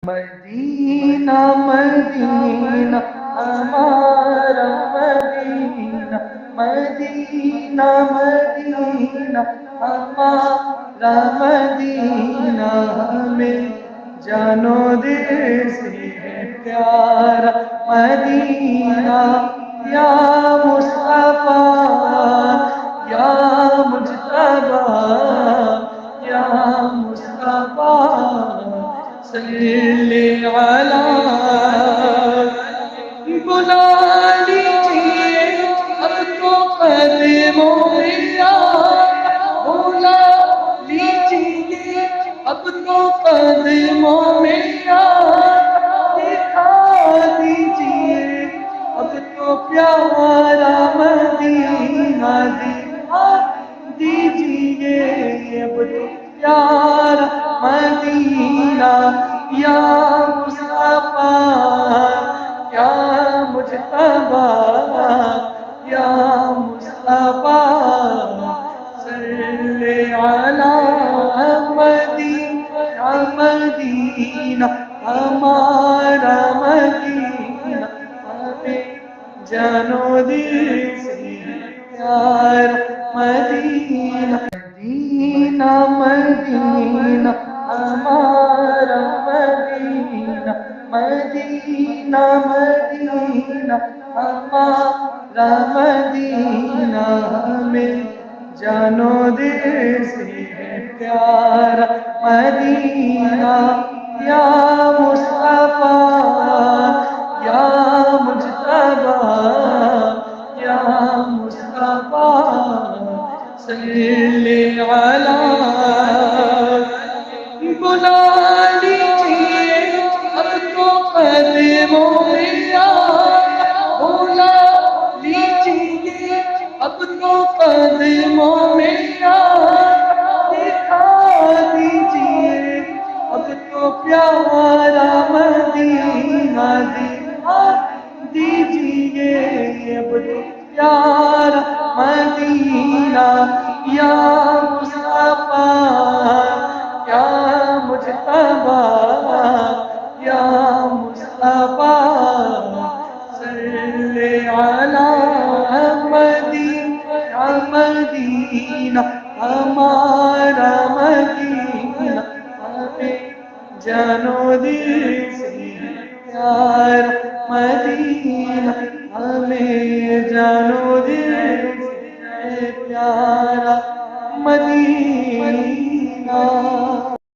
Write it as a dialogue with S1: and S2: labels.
S1: مدینہ مدینہ ہمارا مدینہ، مدینہ مدینہ ہمارا مدینہ، ہمیں جانو دل سے ہے پیارا مدینہ، یا مصطفیٰ یا مجتبیٰ یا مصطفیٰ صلی علی، بلا لیجیے اب تو قدموں میں آقا، بلا لیجیے اب تو قدموں میں آقا، دکھا دیجیے اب تو پیارا مدینہ، دکھا دیجیے اب تو پیارا مدینہ، یا مصطفیٰ یا مجتبیٰ یا مصطفیٰ صلی علی مدینہ، مدینہ ہمارا مدینہ، ہمیں جانو دل سے پیار مدینہ، مدینہ مدینہ ہمارا مدینہ، مدینہ مدینہ ہمارا مدینہ، ہمیں جانو دل سے پیارا مدینہ، یا مصطفیٰ یا مجتبیٰ یا مصطفیٰ صلی علی، بلا لیجیے اب تو قدموں میں آقا، بلا لیجیے اب تو قدموں میں آقا، دکھا دیجیے اب تو پیارا مدینہ، دکھا دیجیے اب تو پیارا مدینہ، یا مصطفیٰ یا مجتبیٰ یا مصطفیٰ صلی علی مدینہ، مدینہ ہمارا مدینہ، ہمیں جانو دل سے پیار مدینہ، ہمیں جانو دل سے پیارا مدینہ۔